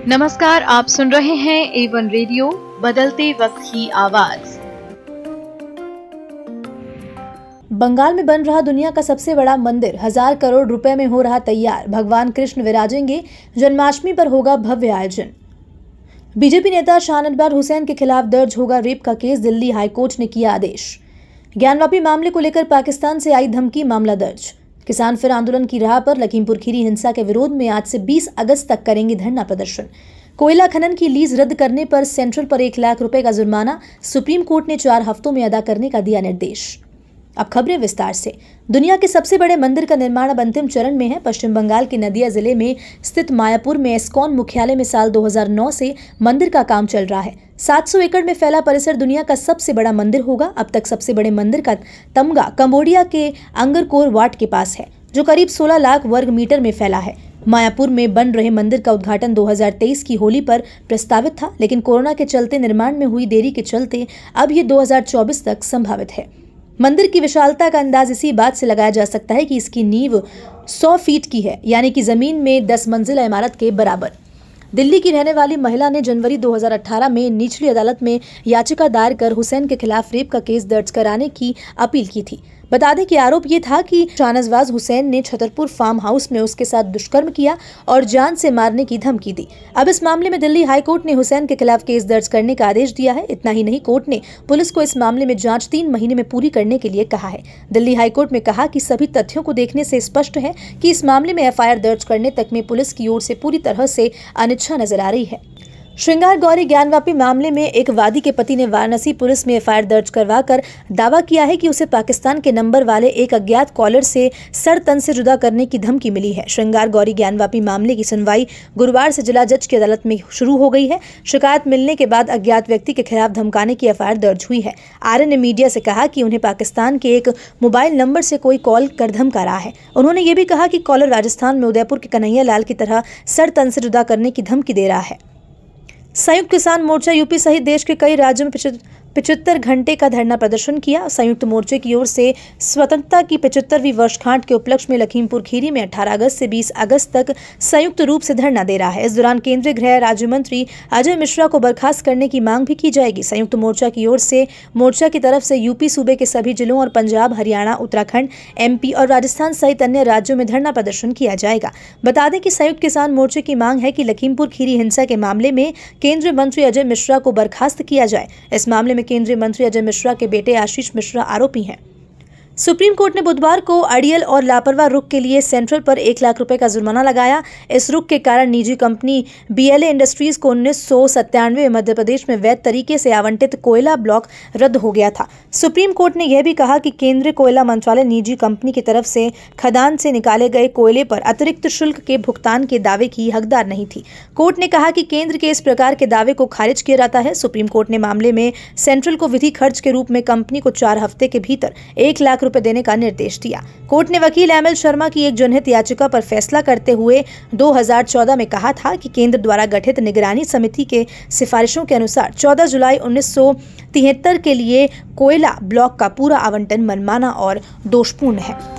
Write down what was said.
नमस्कार, आप सुन रहे हैं A1 रेडियो, बदलते वक्त की आवाज। बंगाल में बन रहा दुनिया का सबसे बड़ा मंदिर 1000 करोड़ रुपए में हो रहा तैयार। भगवान कृष्ण विराजेंगे, जन्माष्टमी पर होगा भव्य आयोजन। बीजेपी नेता शाह नवाज हुसैन के खिलाफ दर्ज होगा रेप का केस, दिल्ली हाईकोर्ट ने किया आदेश। ज्ञानवापी मामले को लेकर पाकिस्तान से आई धमकी, मामला दर्ज। किसान फिर आंदोलन की राह पर, लखीमपुर खीरी हिंसा के विरोध में आज से 20 अगस्त तक करेंगे धरना प्रदर्शन। कोयला खनन की लीज रद्द करने पर सेंट्रल पर 1 लाख रुपए का जुर्माना, सुप्रीम कोर्ट ने 4 हफ्तों में अदा करने का दिया निर्देश। अब खबरें विस्तार से। दुनिया के सबसे बड़े मंदिर का निर्माण अब अंतिम चरण में है। पश्चिम बंगाल के नदिया जिले में स्थित मायापुर में इस्कॉन मुख्यालय में साल 2009 से मंदिर का काम चल रहा है। 700 एकड़ में फैला परिसर दुनिया का सबसे बड़ा मंदिर होगा। अब तक सबसे बड़े मंदिर का तमगा कंबोडिया के अंगरकोर वाट के पास है, जो करीब 16 लाख वर्ग मीटर में फैला है। मायापुर में बन रहे मंदिर का उद्घाटन 2023 की होली पर प्रस्तावित था, लेकिन कोरोना के चलते निर्माण में हुई देरी के चलते अब ये 2024 तक संभावित है। मंदिर की विशालता का अंदाज इसी बात से लगाया जा सकता है कि इसकी नींव 100 फीट की है, यानी कि जमीन में 10 मंजिला इमारत के बराबर। दिल्ली की रहने वाली महिला ने जनवरी 2018 में निचली अदालत में याचिका दायर कर हुसैन के खिलाफ रेप का केस दर्ज कराने की अपील की थी। बता दें कि आरोप ये था कि शाह नवाज हुसैन ने छतरपुर फार्म हाउस में उसके साथ दुष्कर्म किया और जान से मारने की धमकी दी। अब इस मामले में दिल्ली हाईकोर्ट ने हुसैन के खिलाफ केस दर्ज करने का आदेश दिया है। इतना ही नहीं, कोर्ट ने पुलिस को इस मामले में जांच 3 महीने में पूरी करने के लिए कहा है। दिल्ली हाईकोर्ट में कहा कि सभी तथ्यों को देखने से स्पष्ट है कि इस मामले में FIR दर्ज करने तक में पुलिस की ओर से पूरी तरह से अनिच्छा नजर आ रही है। श्रृंगार गौरी ज्ञानवापी मामले में एक वादी के पति ने वाराणसी पुलिस में FIR दर्ज करवाकर दावा किया है कि उसे पाकिस्तान के नंबर वाले एक अज्ञात कॉलर से सर तन से जुदा करने की धमकी मिली है। श्रृंगार गौरी ज्ञानवापी मामले की सुनवाई गुरुवार से जिला जज की अदालत में शुरू हो गई है। शिकायत मिलने के बाद अज्ञात व्यक्ति के खिलाफ धमकाने की FIR दर्ज हुई है। आर्य ने मीडिया से कहा कि उन्हें पाकिस्तान के एक मोबाइल नंबर से कोई कॉल कर धमका रहा है। उन्होंने ये भी कहा कि कॉलर राजस्थान में उदयपुर के कन्हैया लाल की तरह सर तन से जुदा करने की धमकी दे रहा है। संयुक्त किसान मोर्चा यूपी सहित देश के कई राज्यों में 75 घंटे का धरना प्रदर्शन किया। संयुक्त मोर्चे की ओर से स्वतंत्रता की 75वीं वर्षगांठ के उपलक्ष्य में लखीमपुर खीरी में 18 अगस्त से 20 अगस्त तक संयुक्त रूप से धरना दे रहा है। इस दौरान केंद्रीय गृह राज्य मंत्री अजय मिश्रा को बर्खास्त करने की मांग भी की जाएगी। संयुक्त मोर्चा की ओर से मोर्चा की तरफ से यूपी सूबे के सभी जिलों और पंजाब, हरियाणा, उत्तराखंड, MP और राजस्थान सहित अन्य राज्यों में धरना प्रदर्शन किया जाएगा। बता दें कि संयुक्त किसान मोर्चे की मांग है कि लखीमपुर खीरी हिंसा के मामले में केंद्रीय मंत्री अजय मिश्रा को बर्खास्त किया जाए। इस मामले में केंद्रीय मंत्री अजय मिश्रा के बेटे आशीष मिश्रा आरोपी हैं। सुप्रीम कोर्ट ने बुधवार को अड़ियल और लापरवाह रुख के लिए सेंट्रल पर 1 लाख रुपए का जुर्माना लगाया। इस रुख के कारण निजी कंपनी BLA इंडस्ट्रीज को 1997 में मध्य प्रदेश में वैध तरीके से आवंटित कोयला ब्लॉक रद्द हो गया था। सुप्रीम कोर्ट ने यह भी कहा कि केंद्रीय कोयला मंत्रालय निजी कंपनी की तरफ से खदान से निकाले गए कोयले पर अतिरिक्त शुल्क के भुगतान के दावे की हकदार नहीं थी। कोर्ट ने कहा कि केंद्र के इस प्रकार के दावे को खारिज किया जाता है। सुप्रीम कोर्ट ने मामले में सेंट्रल को विधि खर्च के रूप में कंपनी को 4 हफ्ते के भीतर 1 लाख रुपए देने का निर्देश दिया। कोर्ट ने वकील ML शर्मा की एक जनहित याचिका पर फैसला करते हुए 2014 में कहा था कि केंद्र द्वारा गठित निगरानी समिति के सिफारिशों के अनुसार 14 जुलाई 1973 के लिए कोयला ब्लॉक का पूरा आवंटन मनमाना और दोषपूर्ण है।